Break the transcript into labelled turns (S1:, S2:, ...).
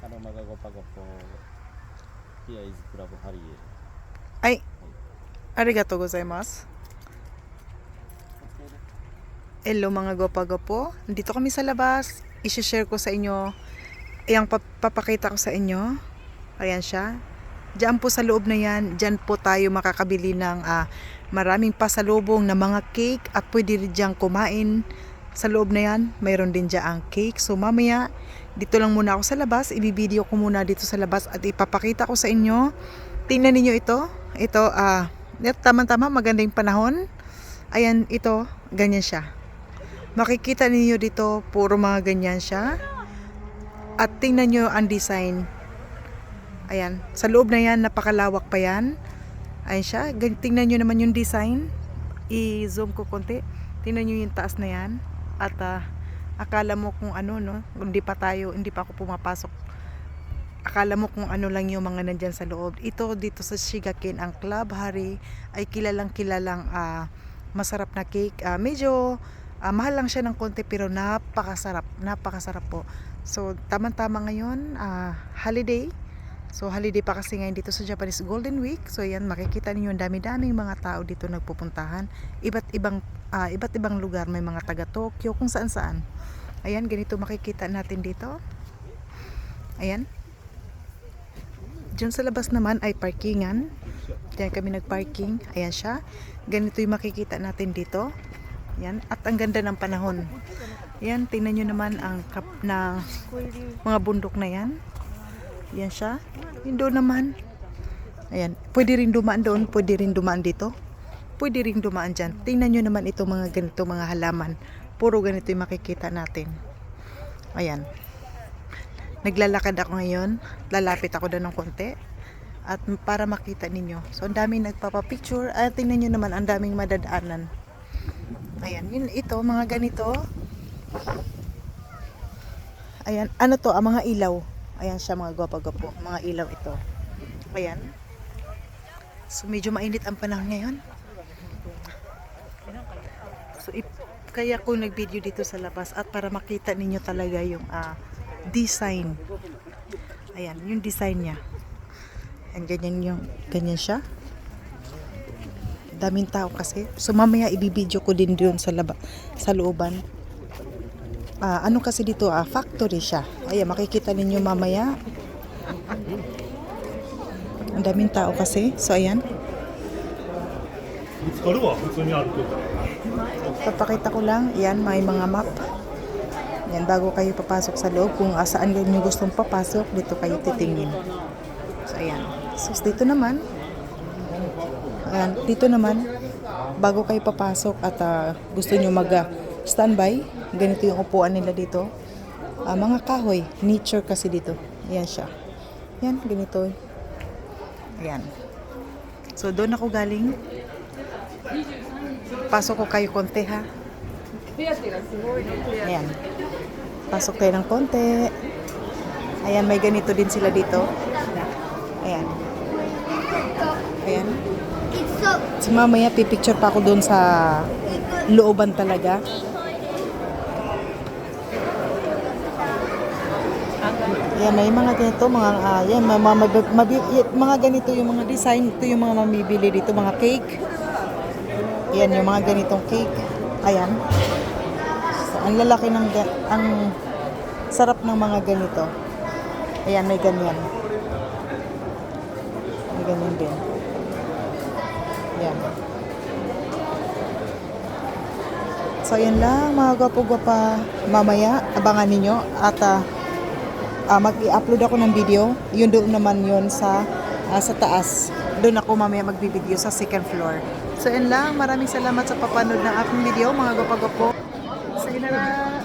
S1: magagopa-gopo. Here is Club Hariel.
S2: はい、ありがとうございます。Hello mga gopa-gopo. Dito kami sa labas. I-share ko sa inyo. Yang papakita ko sa inyo. Ayan siya. Diyan po sa loob na yan. Diyan po tayo makakabili ng maraming pasalubong na mga cake. At pwede rin dyan kumain. Sa loob na yan, mayroon din dyan ang cake. So mamaya, dito lang muna ako sa labas. Ibibideo ko muna dito sa labas. At ipapakita ko sa inyo. Tingnan ninyo ito. Ito, tama-tama, magandang panahon. Ayan, ito, ganyan siya. Makikita niyo dito, puro mga ganyan siya. At tingnan nyo ang design. Ayan, sa loob na yan, napakalawak pa yan. Ayan siya, tingnan nyo naman yung design. I-zoom ko konti. Tingnan nyo yung taas na yan. At akala mo kung ano, no? Hindi pa ako pumapasok. Akala mo kung ano lang yung mga nandyan sa loob. Ito dito sa Shigaken, ang Club Hari ay kilalang masarap na cake. Medyo mahal lang siya ng konti pero napakasarap po. So tama-tama ngayon, holiday. So holiday pa kasi ngayon dito sa Japanese Golden Week. So yan, makikita niyo ang dami-daming mga tao dito nagpupuntahan. Iba't ibang lugar, may mga taga Tokyo, kung saan-saan. Ayan, ganito makikita natin dito. Ayan. Diyan sa labas naman ay parkingan. Diyan kami nagparking. Ayan siya. Ganito yung makikita natin dito. Yan. At ang ganda ng panahon. Yan. Tingnan nyo naman ang mga bundok na yan. Yan siya. Yung doon naman. Ayan. Pwede rin dumaan doon. Pwede rin dumaan dito. Pwede rin dumaan dyan. Tingnan nyo naman ito mga ganito mga halaman. Puro ganito yung makikita natin. Ayan. Naglalakad ako ngayon. Lalapit ako doon ng konti. At para makita ninyo. So, ang daming nagpapapicture. At tingnan nyo naman, ang daming madadaanan. Ayan, yun ito, mga ganito. Ayan, ano to? Ang mga ilaw. Ayan siya, mga gwapa-gwapo. Mga ilaw ito. Ayan. So, medyo mainit ang panahon ngayon. So, kaya ko nag-video dito sa labas. At para makita ninyo talaga yung design. Ayan, yung design niya. And ganyan siya. Daming tao kasi. So mamaya ibibideo ko din doon sa looban. Ano kasi dito, factory siya. Ayan, makikita ninyo mamaya. Ang daming tao kasi. So ayan. Papakita ko lang. Ayan, may mga map. Yan, bago kayo papasok sa loob, kung saan nyo gustong papasok, dito kayo titingin. So, ayan. So, dito naman, bago kayo papasok at gusto nyo mag-standby, ganito yung upuan nila dito. Mga kahoy, nature kasi dito. Ayan siya. Yan, ganito. Ayan. So, doon ako galing. Pasok ko kayo konti, ha? Ayan. Pasok tayo ng konti. Ayan, may ganito din sila dito. Ayan. Ayan. So mamaya pipicture pa ako doon sa looban talaga. Ayan, may mga ganito, mga ganito yung mga design. Ito yung mga mamibili dito, mga cake. Ayan, yung mga ganitong cake. Ayan. Ang lalaki ang sarap ng mga ganito. Ayan, may ganyan. May ganyan din. Ayan. So, ayan lang mga gwapo-gwapa. Mamaya, abangan ninyo. At mag-i-upload ako ng video. Yun doon naman yun sa taas. Doon ako mamaya magbibideo sa second floor. So, ayan lang. Maraming salamat sa papanood ng aking video mga gwapo-gwapo. Sige na.